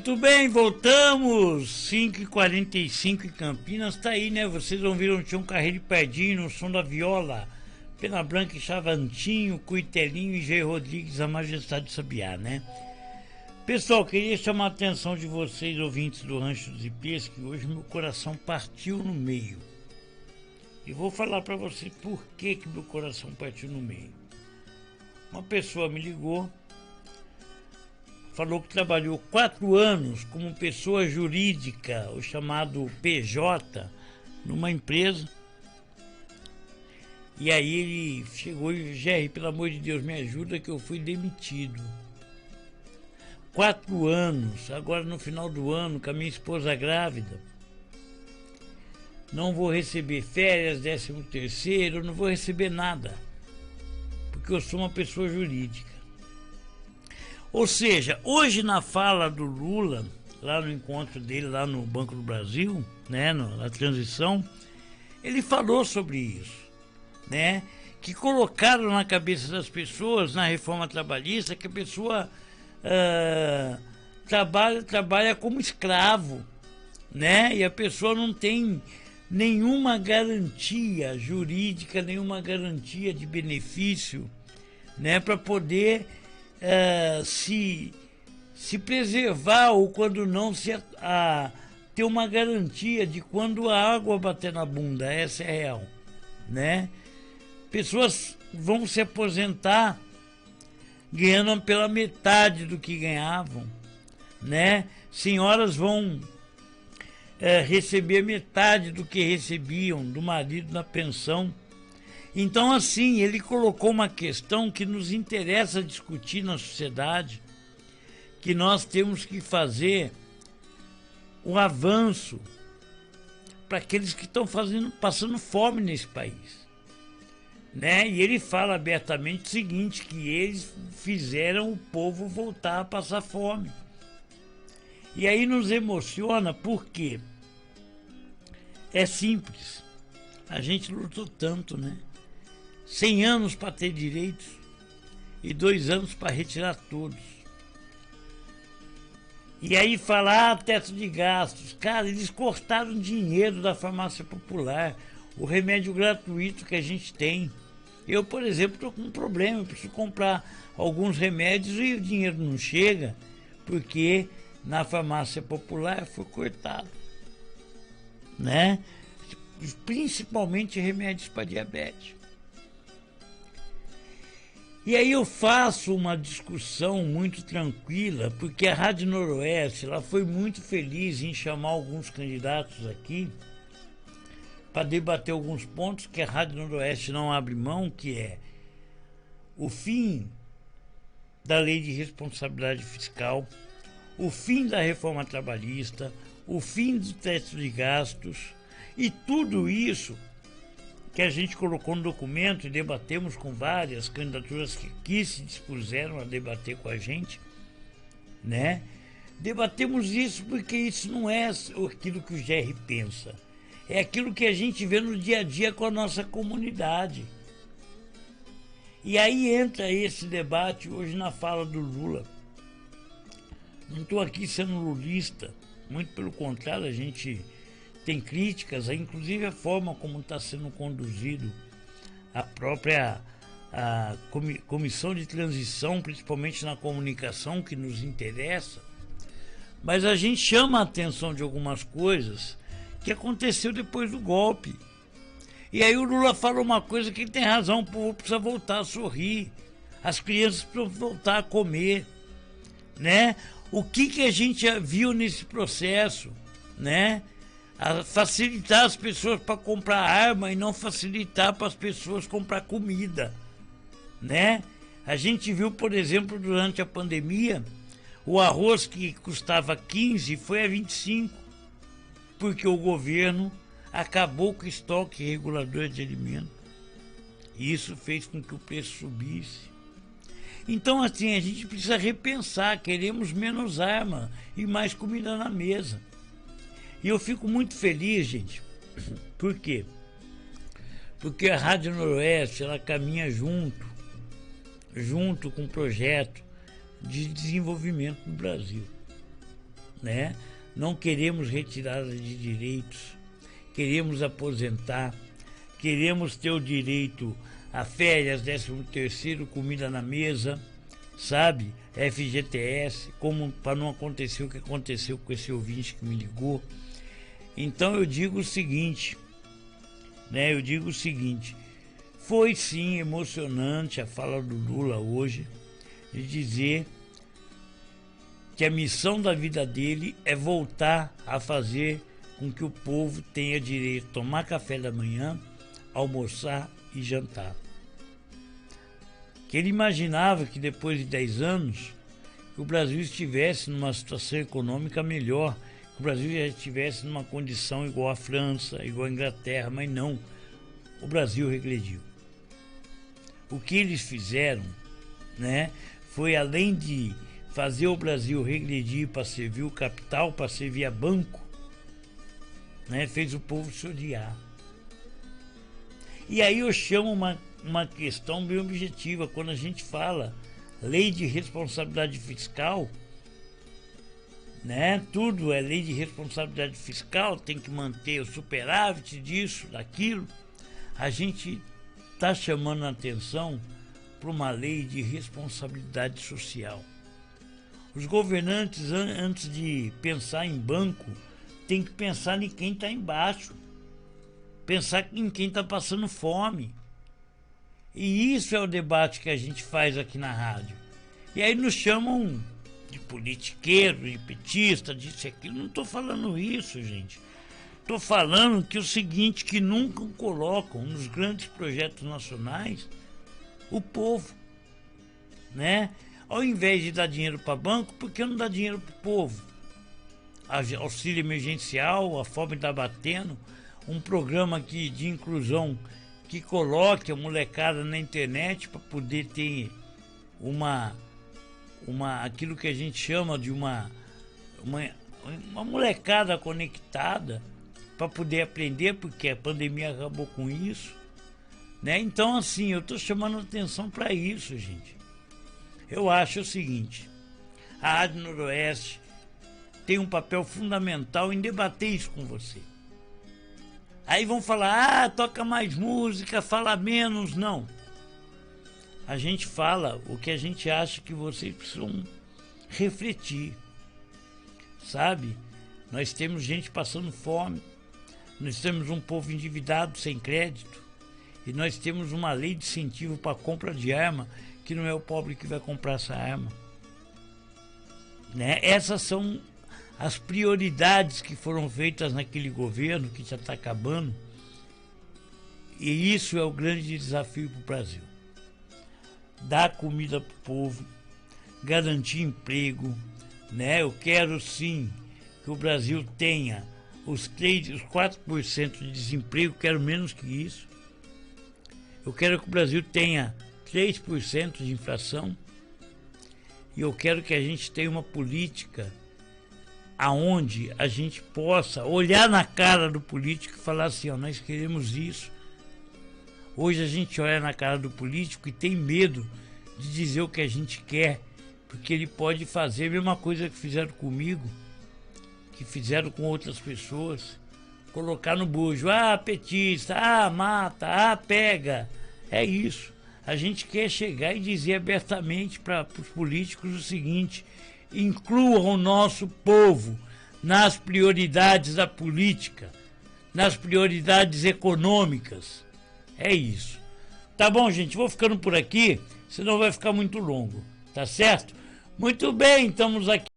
Muito bem, voltamos. 5h45 em Campinas, tá aí, né? Vocês ouviram Tião Carreiro e Pardinho no som da viola, Pena Branca e Chavantinho, Cuitelinho e Jair Rodrigues, a Majestade Sabiá, né? Pessoal, queria chamar a atenção de vocês, ouvintes do Rancho dos Ipês, que hoje meu coração partiu no meio. E vou falar para vocês por que meu coração partiu no meio. Uma pessoa me ligou, falou que trabalhou 4 anos como pessoa jurídica, o chamado PJ, numa empresa. E aí ele chegou e disse: Jerry, pelo amor de Deus, me ajuda que eu fui demitido. 4 anos, agora no final do ano, com a minha esposa grávida. Não vou receber férias, 13º, não vou receber nada, porque eu sou uma pessoa jurídica. Ou seja, hoje na fala do Lula, lá no encontro dele, lá no Banco do Brasil, né, na transição, ele falou sobre isso, né, que colocaram na cabeça das pessoas, na reforma trabalhista, que a pessoa trabalha como escravo, né, e a pessoa não tem nenhuma garantia jurídica, nenhuma garantia de benefício, né, para poder se preservar, ou quando não, ter uma garantia de quando a água bater na bunda. Essa é real, né? Pessoas vão se aposentar ganhando pela metade do que ganhavam, né? Senhoras vão receber metade do que recebiam do marido na pensão. Então, assim, ele colocou uma questão que nos interessa discutir na sociedade, que nós temos que fazer um avanço para aqueles que estão passando fome nesse país, né? E ele fala abertamente o seguinte, que eles fizeram o povo voltar a passar fome. E aí nos emociona porque é simples, a gente lutou tanto, né? 100 anos para ter direitos e 2 anos para retirar todos. E aí falar teto de gastos. Cara, eles cortaram dinheiro da farmácia popular, o remédio gratuito que a gente tem. Eu, por exemplo, estou com um problema, eu preciso comprar alguns remédios e o dinheiro não chega, porque na farmácia popular foi cortado, né? Principalmente remédios para diabetes. E aí eu faço uma discussão muito tranquila, porque a Rádio Noroeste ela foi muito feliz em chamar alguns candidatos aqui para debater alguns pontos que a Rádio Noroeste não abre mão, que é o fim da lei de responsabilidade fiscal, o fim da reforma trabalhista, o fim do teto de gastos, e tudo isso que a gente colocou no documento e debatemos com várias candidaturas que aqui se dispuseram a debater com a gente, né? Debatemos isso porque isso não é aquilo que o GR pensa, é aquilo que a gente vê no dia a dia com a nossa comunidade. E aí entra esse debate hoje na fala do Lula. Não estou aqui sendo lulista, muito pelo contrário, a gente tem críticas, inclusive a forma como está sendo conduzido a própria comissão de transição, principalmente na comunicação, que nos interessa, mas a gente chama a atenção de algumas coisas que aconteceu depois do golpe. E aí o Lula fala uma coisa que ele tem razão, o povo precisa voltar a sorrir, as crianças precisam voltar a comer, né? O que a gente viu nesse processo, né? A facilitar as pessoas para comprar arma e não facilitar para as pessoas comprar comida, né? A gente viu, por exemplo, durante a pandemia, o arroz que custava 15 foi a 25, porque o governo acabou com o estoque regulador de alimentos. E isso fez com que o preço subisse. Então, assim, a gente precisa repensar, queremos menos arma e mais comida na mesa. E eu fico muito feliz, gente. Por quê? Porque a Rádio Noroeste, ela caminha junto com o projeto de desenvolvimento do Brasil, né? Não queremos retirada de direitos, queremos aposentar, queremos ter o direito a férias, 13º, comida na mesa, sabe? FGTS, como para não acontecer o que aconteceu com esse ouvinte que me ligou. Então eu digo o seguinte, né? Foi sim emocionante a fala do Lula hoje, de dizer que a missão da vida dele é voltar a fazer com que o povo tenha direito a tomar café da manhã, almoçar e jantar. Que ele imaginava que depois de 10 anos que o Brasil estivesse numa situação econômica melhor, que o Brasil já estivesse numa condição igual à França, igual à Inglaterra, mas não, o Brasil regrediu. O que eles fizeram, né, foi além de fazer o Brasil regredir para servir o capital, para servir a banco, né, fez o povo se odiar. E aí eu chamo uma questão bem objetiva, quando a gente fala lei de responsabilidade fiscal, né, tudo é lei de responsabilidade fiscal, tem que manter o superávit disso, daquilo, a gente está chamando a atenção para uma lei de responsabilidade social. Os governantes, antes de pensar em banco, tem que pensar em quem está embaixo, pensar em quem está passando fome. E isso é o debate que a gente faz aqui na rádio. E aí nos chamam de politiqueiro, de petista, disso e aquilo. Não estou falando isso, gente. Estou falando que o seguinte, que nunca colocam nos grandes projetos nacionais o povo, né? Ao invés de dar dinheiro para banco, por que não dá dinheiro para o povo? Auxílio emergencial, a fome está batendo, um programa de inclusão que coloque a molecada na internet para poder ter aquilo que a gente chama de uma molecada conectada para poder aprender, porque a pandemia acabou com isso, né? Então, assim, eu estou chamando atenção para isso, gente. Eu acho o seguinte, a Rádio Noroeste tem um papel fundamental em debater isso com você. Aí vão falar, toca mais música, fala menos. Não. A gente fala o que a gente acha que vocês precisam refletir, sabe? Nós temos gente passando fome, nós temos um povo endividado sem crédito e nós temos uma lei de incentivo para a compra de arma que não é o pobre que vai comprar essa arma, né? Essas são as prioridades que foram feitas naquele governo que já está acabando, e isso é o grande desafio para o Brasil: dar comida para o povo, garantir emprego, né? Eu quero sim que o Brasil tenha os 4% de desemprego, quero menos que isso. Eu quero que o Brasil tenha 3% de inflação, e eu quero que a gente tenha uma política aonde a gente possa olhar na cara do político e falar assim, ó, nós queremos isso. Hoje a gente olha na cara do político e tem medo de dizer o que a gente quer, porque ele pode fazer a mesma coisa que fizeram comigo, que fizeram com outras pessoas, colocar no bojo, petista, mata, pega. É isso. A gente quer chegar e dizer abertamente para os políticos o seguinte: incluam o nosso povo nas prioridades da política, nas prioridades econômicas. É isso. Tá bom, gente? Vou ficando por aqui, senão vai ficar muito longo. Tá certo? Muito bem, estamos aqui.